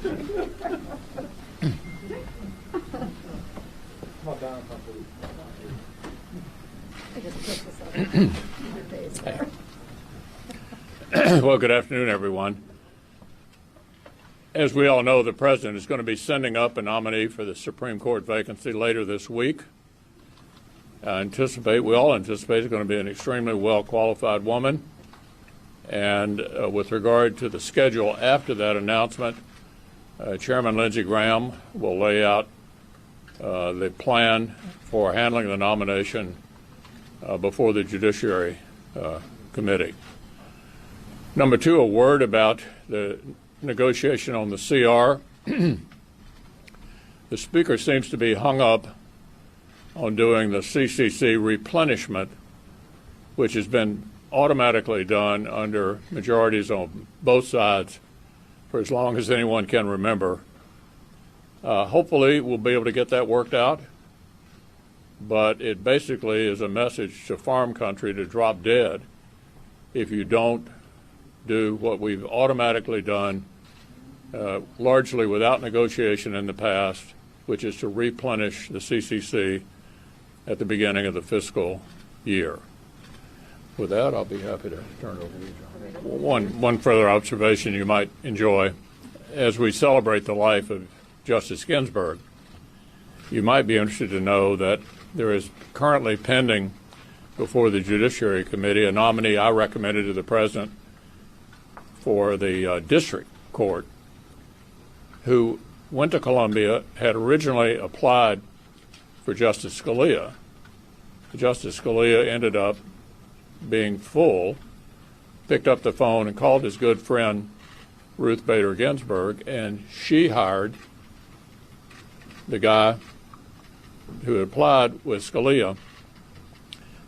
Well, good afternoon, everyone. As we all know, the President is going to be sending up a nominee for the Supreme Court vacancy later this week. We all anticipate it's going to be an extremely well-qualified woman. And with regard to the schedule after that announcement, Chairman Lindsey Graham will lay out the plan for handling the nomination before the Judiciary Committee. Number two, a word about the negotiation on the CR. The Speaker seems to be hung up on doing the CCC replenishment, which has been automatically done under majorities on both sides for as long as anyone can remember. Hopefully we'll be able to get that worked out, but it basically is a message to farm country to drop dead if you don't do what we've automatically done, largely without negotiation in the past, which is to replenish the CCC at the beginning of the fiscal year. With that, I'll be happy to turn it over to you, John. One further observation you might enjoy. As we celebrate the life of Justice Ginsburg, you might be interested to know that there is currently pending before the Judiciary Committee a nominee I recommended to the President for the district court, who went to Columbia, had originally applied for Justice Scalia. Justice Scalia ended up being full, picked up the phone and called his good friend Ruth Bader Ginsburg, and she hired the guy who had applied with Scalia,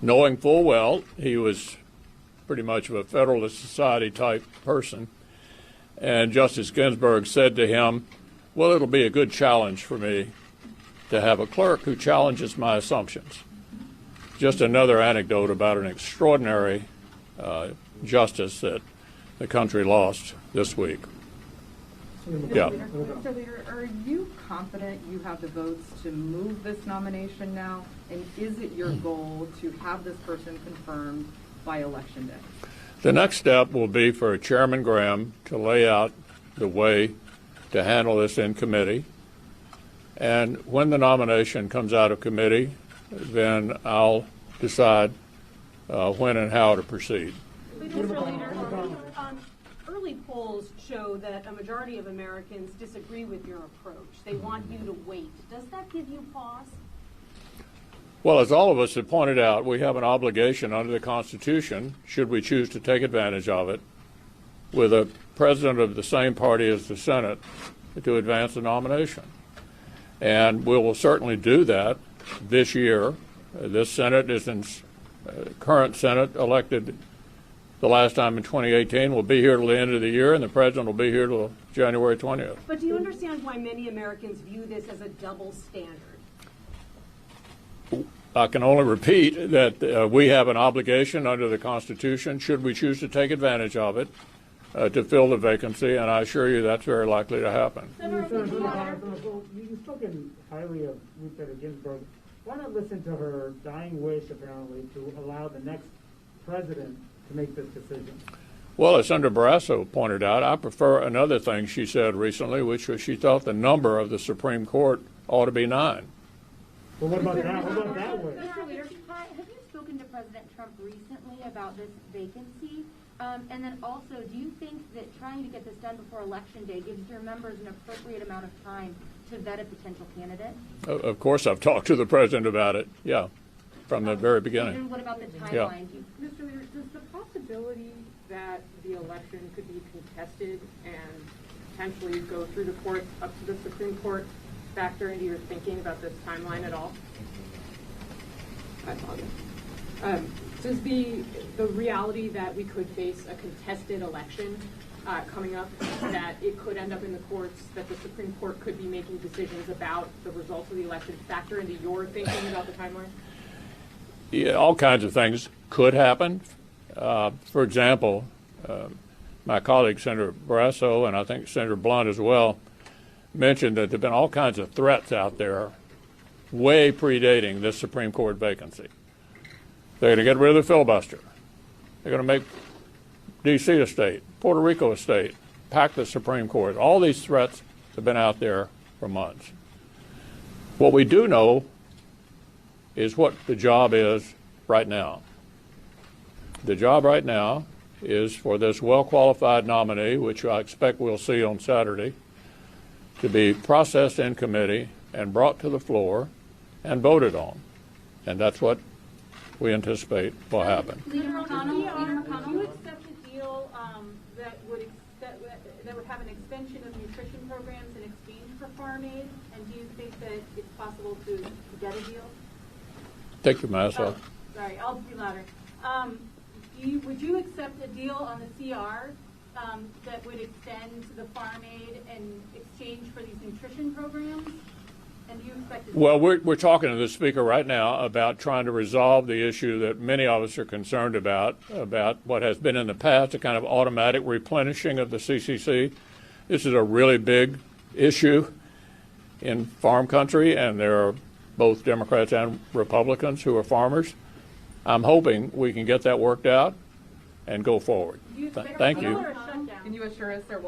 knowing full well he was pretty much of a Federalist Society type person. And Justice Ginsburg said to him, well, it'll be a good challenge for me to have a clerk who challenges my assumptions. Just another anecdote about an extraordinary justice that the country lost this week. Yeah. Mr. Leader, are you confident you have the votes to move this nomination now? And is it your goal to have this person confirmed by Election Day? The next step will be for Chairman Graham to lay out the way to handle this in committee. And when the nomination comes out of committee, then I'll decide when and how to proceed. Mr. Leader, early polls show that a majority of Americans disagree with your approach. They want you to wait. Does that give you pause? Well, as all of us have pointed out, we have an obligation under the Constitution, should we choose to take advantage of it, with a president of the same party as the Senate, to advance the nomination. And we will certainly do that this year. This Senate is in current Senate elected the last time in 2018 will be here till the end of the year, and the president will be here till January 20th. But do you understand why many Americans view this as a double standard? I can only repeat that we have an obligation under the Constitution, should we choose to take advantage of it, to fill the vacancy, and I assure you that's very likely to happen. You've spoken highly of Ruth Bader Ginsburg. Why not listen to her dying wish, apparently, to allow the next president to make this decision? Well, as Senator Barrasso pointed out, I prefer another thing she said recently, which was she thought the number of the Supreme Court ought to be 9. Well, what about that? What about that way? Have you spoken to President Trump recently about this vacancy? And then also, do you think that trying to get this done before Election Day gives your members an appropriate amount of time to vet a potential candidate? Of course, I've talked to the president about it, yeah, from the very beginning. And what about the timeline? Yeah. Mr. Leader, does the possibility that the election could be contested and potentially go through the courts up to the Supreme Court factor into your thinking about this timeline at all? I apologize. Does the reality that we could face a contested election coming up, that it could end up in the courts, that the Supreme Court could be making decisions about the results of the election factor into your thinking about the timeline? Yeah, all kinds of things could happen. For example, my colleague Senator Barrasso, and I think Senator Blunt as well, mentioned that there have been all kinds of threats out there way predating this Supreme Court vacancy. They're going to get rid of the filibuster. They're going to make D.C. a state, Puerto Rico a state, pack the Supreme Court. All these threats have been out there for months. What we do know is what the job is right now. The job right now is for this well-qualified nominee, which I expect we'll see on Saturday, to be processed in committee and brought to the floor and voted on. And that's what we anticipate will happen. Leader McConnell, do you accept a deal that would have an extension of nutrition programs in exchange for farm aid? And do you think that it's possible to get a deal? Take your mask off. Sorry, I'll be louder. Would you accept a deal on the CR that would extend the farm aid in exchange for these nutrition programs? And do you expect Well, we're talking to the Speaker right now about trying to resolve the issue that many of us are concerned about what has been in the past, a kind of automatic replenishing of the CCC. This is a really big issue in farm country, and there are both Democrats and Republicans who are farmers. I'm hoping we can get that worked out and go forward. Thank you. Can you assure us there won't